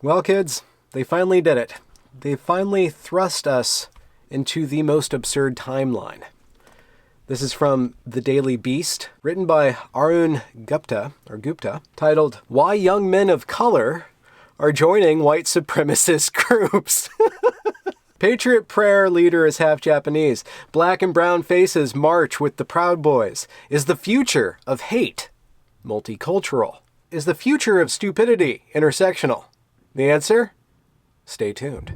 Well, kids, they finally did it. They finally thrust us into the most absurd timeline. This is from The Daily Beast, written by Arun Gupta, titled, "Why Young Men of Color Are Joining White Supremacist Groups." Patriot Prayer leader is half Japanese. Black and brown faces march with the Proud Boys. Is the future of hate multicultural? Is the future of stupidity intersectional? The answer? Stay tuned.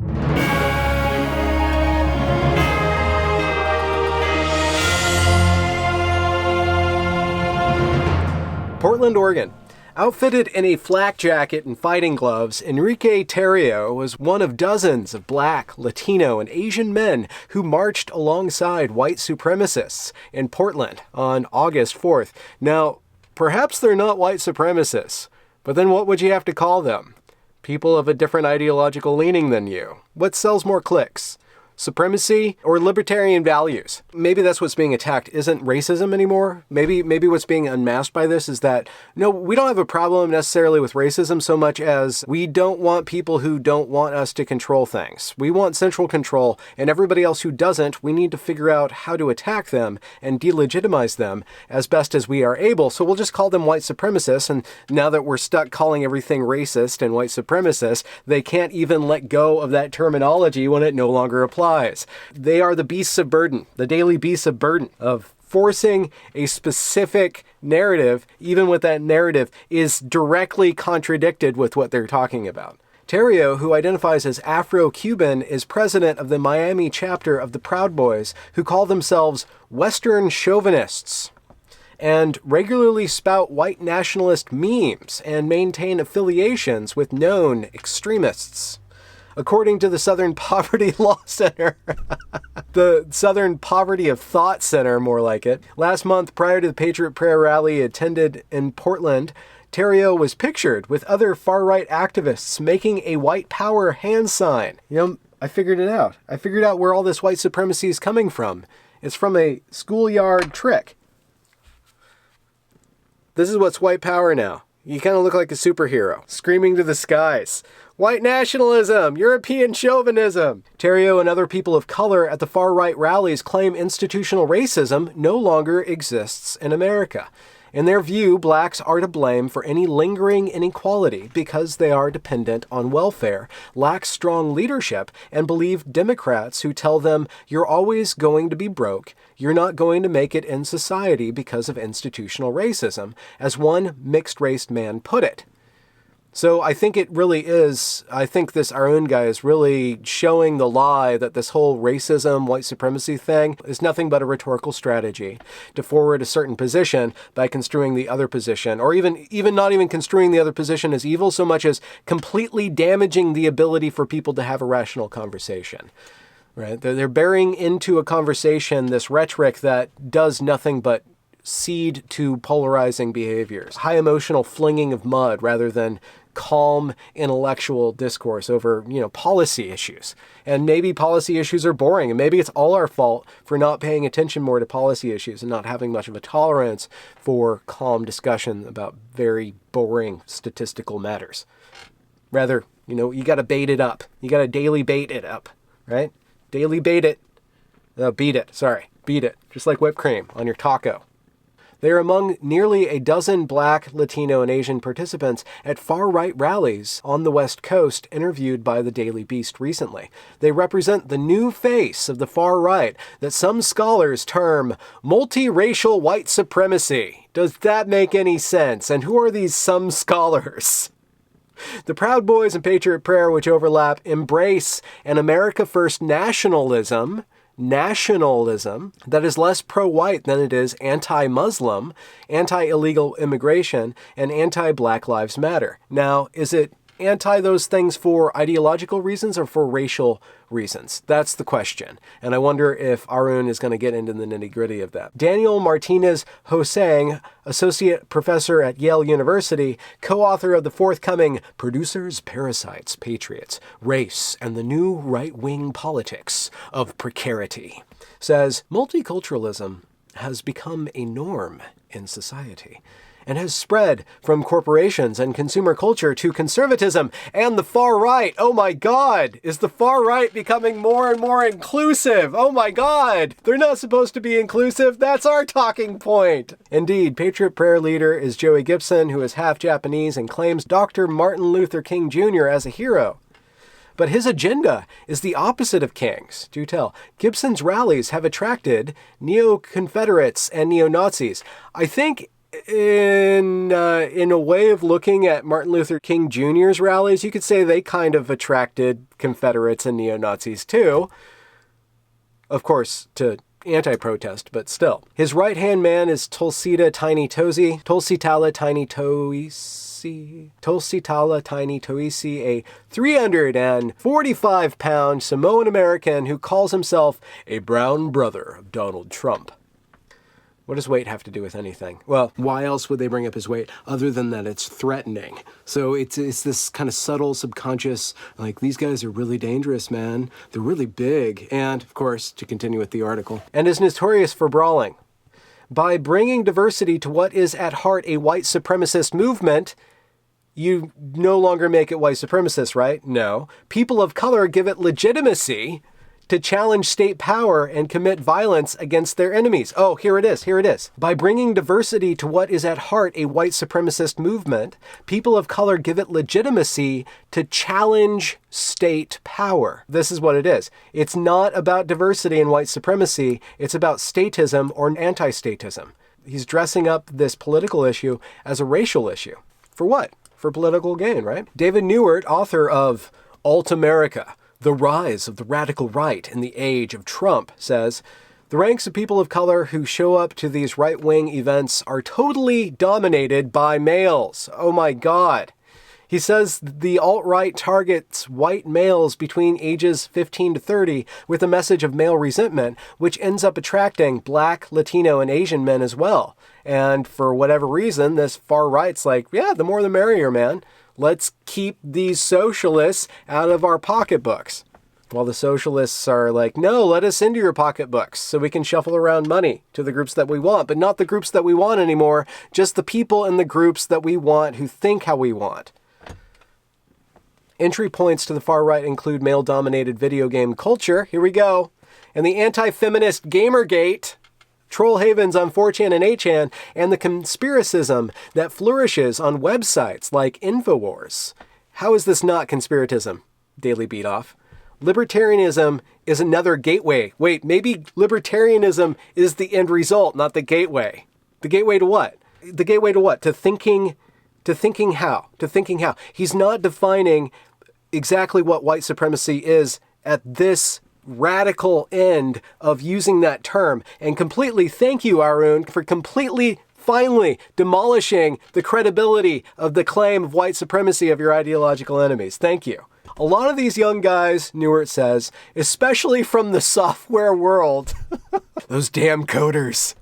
Portland, Oregon. Outfitted in a flak jacket and fighting gloves, Enrique Terrio was one of dozens of Black, Latino, and Asian men who marched alongside white supremacists in Portland on August 4th. Now, perhaps they're not white supremacists, but then what would you have to call them? People of a different ideological leaning than you. What sells more clicks? Supremacy or libertarian values? Maybe that's what's being attacked isn't racism anymore. Maybe what's being unmasked by this is that, no, we don't have a problem necessarily with racism so much as we don't want people who don't want us to control things. We want central control, and everybody else who doesn't, we need to figure out how to attack them and delegitimize them as best as we are able. So we'll just call them white supremacists, and now that we're stuck calling everything racist and white supremacist, they can't even let go of that terminology when it no longer applies. They are the beasts of burden, the daily beasts of burden of forcing a specific narrative, even when that narrative is directly contradicted with what they're talking about. Terrio, who identifies as Afro-Cuban, is president of the Miami chapter of the Proud Boys, who call themselves Western chauvinists and regularly spout white nationalist memes and maintain affiliations with known extremists. According to the Southern Poverty Law Center, the Southern Poverty of Thought Center, more like it, last month prior to the Patriot Prayer rally attended in Portland, Terrio was pictured with other far-right activists making a white power hand sign. I figured it out. I figured out where all this white supremacy is coming from. It's from a schoolyard trick. This is what's white power now. You kind of look like a superhero, screaming to the skies. White nationalism, European chauvinism. Terrio and other people of color at the far-right rallies claim institutional racism no longer exists in America. In their view, blacks are to blame for any lingering inequality because they are dependent on welfare, lack strong leadership, and believe Democrats who tell them you're always going to be broke, you're not going to make it in society because of institutional racism, as one mixed-race man put it. So I think this Arun guy is really showing the lie that this whole racism, white supremacy thing is nothing but a rhetorical strategy to forward a certain position by construing the other position, or even not even construing the other position as evil so much as completely damaging the ability for people to have a rational conversation. Right? They're burying into a conversation this rhetoric that does nothing but seed to polarizing behaviors, high emotional flinging of mud rather than calm intellectual discourse over, policy issues. And maybe policy issues are boring, and maybe it's all our fault for not paying attention more to policy issues and not having much of a tolerance for calm discussion about very boring statistical matters. Rather, you got to bait it up. You got to daily bait it up, right? Daily bait it. Beat it. Just like whipped cream on your taco. They are among nearly a dozen Black, Latino, and Asian participants at far-right rallies on the West Coast interviewed by the Daily Beast recently. They represent the new face of the far right that some scholars term multiracial white supremacy. Does that make any sense? And who are these some scholars? The Proud Boys and Patriot Prayer, which overlap, embrace an America First nationalism that is less pro-white than it is anti-Muslim, anti-illegal immigration, and anti-Black Lives Matter. Now, is it anti those things for ideological reasons or for racial reasons? That's the question. And I wonder if Arun is going to get into the nitty-gritty of that. Daniel Martinez Hosang, associate professor at Yale University, co-author of the forthcoming Producers, Parasites, Patriots, Race, and the New Right-Wing Politics of Precarity, says multiculturalism has become a norm in society. and has spread from corporations and consumer culture to conservatism and the far right. Oh my God, is the far right becoming more and more inclusive? Oh my God, they're not supposed to be inclusive. That's our talking point. Indeed, Patriot Prayer leader is Joey Gibson, who is half Japanese and claims Dr. Martin Luther King Jr. as a hero. But his agenda is the opposite of King's. Do tell. Gibson's rallies have attracted neo-Confederates and neo-Nazis. I think in a way of looking at Martin Luther King Jr.'s rallies, you could say they kind of attracted Confederates and neo-Nazis too. Of course, to anti-protest, but still. His right-hand man is Tulsita Tiny Tosi, Tulsitala Tiny Toisi, a 345-pound Samoan American who calls himself a brown brother of Donald Trump. What does weight have to do with anything? Well, why else would they bring up his weight other than that it's threatening? So it's this kind of subtle, subconscious, like, these guys are really dangerous, man. They're really big. And, of course, to continue with the article, and is notorious for brawling. By bringing diversity to what is at heart a white supremacist movement, you no longer make it white supremacist, right? No. People of color give it legitimacy to challenge state power and commit violence against their enemies. Oh, here it is. By bringing diversity to what is at heart a white supremacist movement, people of color give it legitimacy to challenge state power. This is what it is. It's not about diversity and white supremacy. It's about statism or anti-statism. He's dressing up this political issue as a racial issue. For what? For political gain, right? David Newart, author of Alt America, The Rise of the Radical Right in the Age of Trump, says, the ranks of people of color who show up to these right-wing events are totally dominated by males. Oh my God. He says the alt-right targets white males between ages 15 to 30 with a message of male resentment, which ends up attracting Black, Latino, and Asian men as well. And for whatever reason, this far right's like, yeah, the more the merrier, man. Let's keep these socialists out of our pocketbooks. While the socialists are like, no, let us into your pocketbooks so we can shuffle around money to the groups that we want, but not the groups that we want anymore, just the people in the groups that we want who think how we want. Entry points to the far right include male-dominated video game culture. Here we go. And the anti-feminist Gamergate, troll havens on 4chan and 8chan, and the conspiracism that flourishes on websites like InfoWars. How is this not conspiratism? Daily Beat Off. Libertarianism is another gateway. Wait, maybe libertarianism is the end result, not the gateway. The gateway to what? The gateway to what? To thinking how? He's not defining exactly what white supremacy is at this radical end of using that term. And completely, thank you, Arun, for completely, finally demolishing the credibility of the claim of white supremacy of your ideological enemies. Thank you. A lot of these young guys, Newart says, especially from the software world, those damn coders,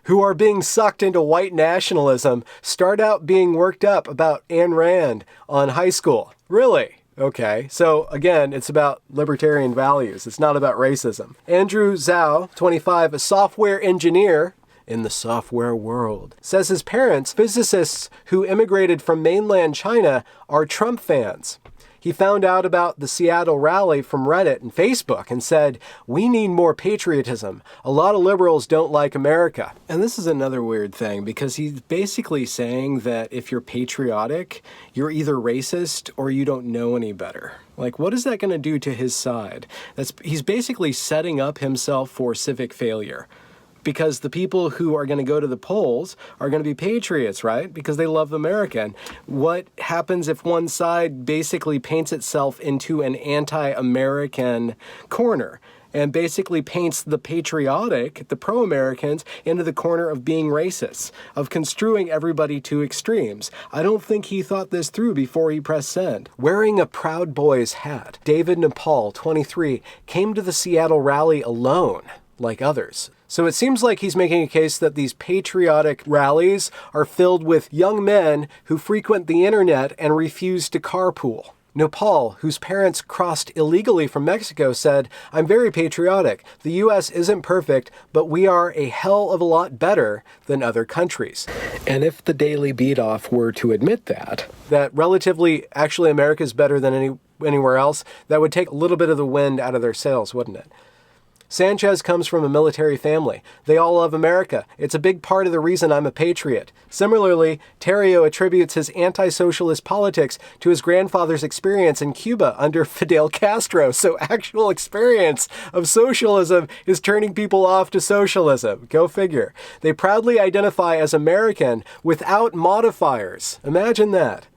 who are being sucked into white nationalism, start out being worked up about Ayn Rand on high school. Really? Okay, so again, it's about libertarian values. It's not about racism. Andrew Zhao, 25, a software engineer in the software world, says his parents, physicists who immigrated from mainland China, are Trump fans. He found out about the Seattle rally from Reddit and Facebook and said, we need more patriotism. A lot of liberals don't like America. And this is another weird thing because he's basically saying that if you're patriotic, you're either racist or you don't know any better. Like, what is that going to do to his side? He's basically setting up himself for civic failure. Because the people who are going to go to the polls are going to be patriots, right? Because they love America. And what happens if one side basically paints itself into an anti-American corner and basically paints the patriotic, the pro-Americans, into the corner of being racists, of construing everybody to extremes? I don't think he thought this through before he pressed send. Wearing a Proud Boys hat, David Nepal, 23, came to the Seattle rally alone, like others. So it seems like he's making a case that these patriotic rallies are filled with young men who frequent the internet and refuse to carpool. Nepal, whose parents crossed illegally from Mexico, said, "I'm very patriotic. The U.S. isn't perfect, but we are a hell of a lot better than other countries." And if the Daily Beat-Off were to admit that relatively, actually, America's better than anywhere else, that would take a little bit of the wind out of their sails, wouldn't it? Sanchez comes from a military family. They all love America. It's a big part of the reason I'm a patriot. Similarly, Terrio attributes his anti-socialist politics to his grandfather's experience in Cuba under Fidel Castro. So actual experience of socialism is turning people off to socialism. Go figure. They proudly identify as American without modifiers. Imagine that.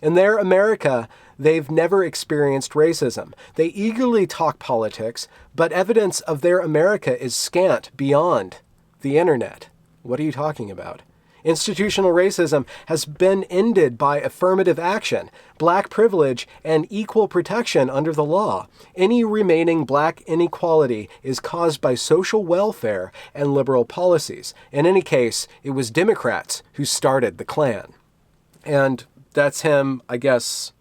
In their America, they've never experienced racism. They eagerly talk politics, but evidence of their America is scant beyond the internet. What are you talking about? Institutional racism has been ended by affirmative action, black privilege, and equal protection under the law. Any remaining black inequality is caused by social welfare and liberal policies. In any case, it was Democrats who started the Klan. And that's him, I guess,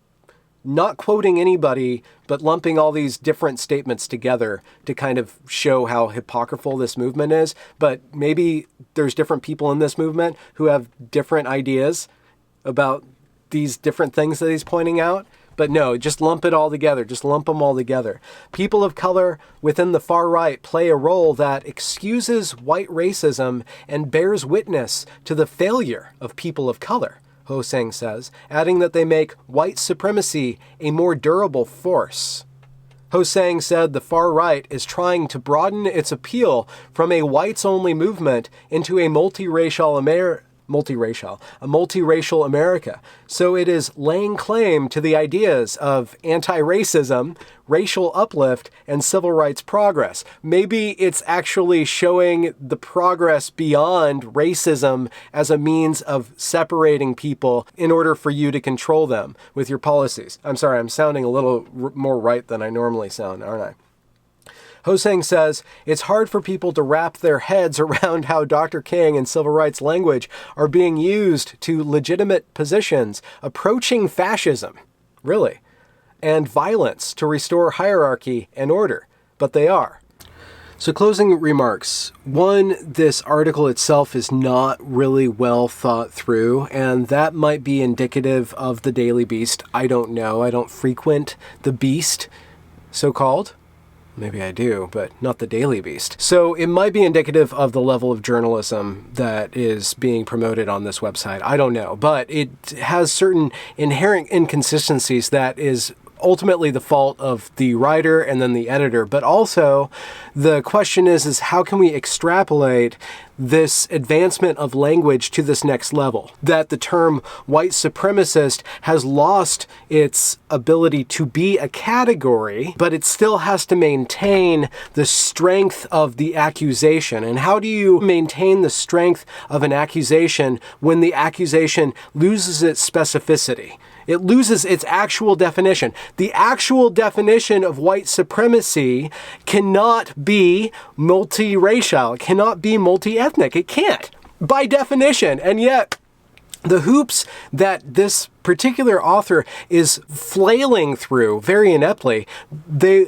not quoting anybody, but lumping all these different statements together to kind of show how hypocritical this movement is. But maybe there's different people in this movement who have different ideas about these different things that he's pointing out. But no, just lump it all together. Just lump them all together. People of color within the far right play a role that excuses white racism and bears witness to the failure of people of color, Ho-Sang says, adding that they make white supremacy a more durable force. Ho-Sang said the far right is trying to broaden its appeal from a whites-only movement into a multiracial America. So it is laying claim to the ideas of anti-racism, racial uplift, and civil rights progress. Maybe it's actually showing the progress beyond racism as a means of separating people in order for you to control them with your policies. I'm sorry, I'm sounding a little more right than I normally sound, aren't I? Ho-Sang says, it's hard for people to wrap their heads around how Dr. King and civil rights language are being used to legitimate positions approaching fascism, really, and violence to restore hierarchy and order, but they are. So closing remarks. One, this article itself is not really well thought through, and that might be indicative of the Daily Beast. I don't know. I don't frequent the Beast, so-called. Maybe I do, but not the Daily Beast. So it might be indicative of the level of journalism that is being promoted on this website. I don't know, but it has certain inherent inconsistencies that is ultimately the fault of the writer and then the editor. But also the question is how can we extrapolate this advancement of language to this next level? That the term white supremacist has lost its ability to be a category, but it still has to maintain the strength of the accusation. And how do you maintain the strength of an accusation when the accusation loses its specificity? It loses its actual definition. The actual definition of white supremacy cannot be multiracial. It cannot be multi-ethnic. It can't, by definition. And yet, the hoops that this particular author is flailing through very ineptly,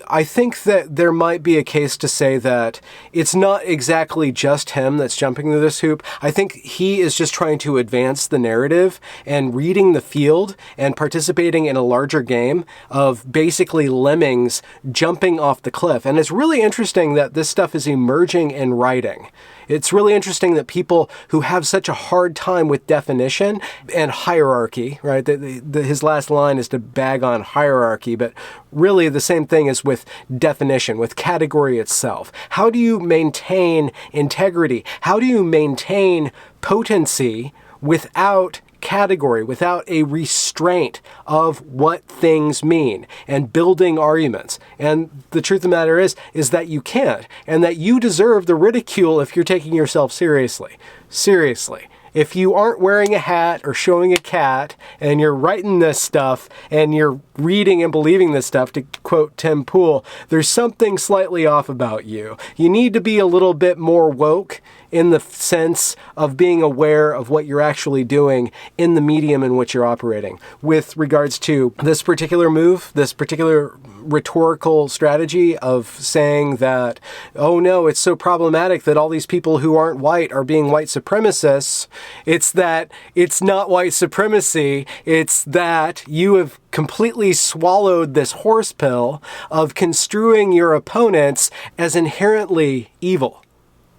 I think that there might be a case to say that it's not exactly just him that's jumping through this hoop. I think he is just trying to advance the narrative and reading the field and participating in a larger game of basically lemmings jumping off the cliff. And it's really interesting that this stuff is emerging in writing. It's really interesting that people who have such a hard time with definition and hierarchy, right? His last line is to bag on hierarchy, but really the same thing is with definition, with category itself. How do you maintain integrity? How do you maintain potency without category, without a restraint of what things mean and building arguments? And the truth of the matter is that you can't, and that you deserve the ridicule if you're taking yourself seriously. Seriously. If you aren't wearing a hat or showing a cat and you're writing this stuff and you're reading and believing this stuff, to quote Tim Pool, there's something slightly off about you. You need to be a little bit more woke in the sense of being aware of what you're actually doing in the medium in which you're operating. With regards to this particular move, this particular rhetorical strategy of saying that, oh no, it's so problematic that all these people who aren't white are being white supremacists, it's that it's not white supremacy, it's that you have completely swallowed this horse pill of construing your opponents as inherently evil.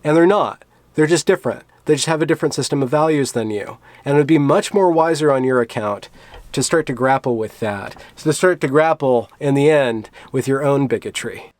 And they're not. They're just different. They just have a different system of values than you. And it would be much more wiser on your account to start to grapple with that. So to start to grapple, in the end, with your own bigotry.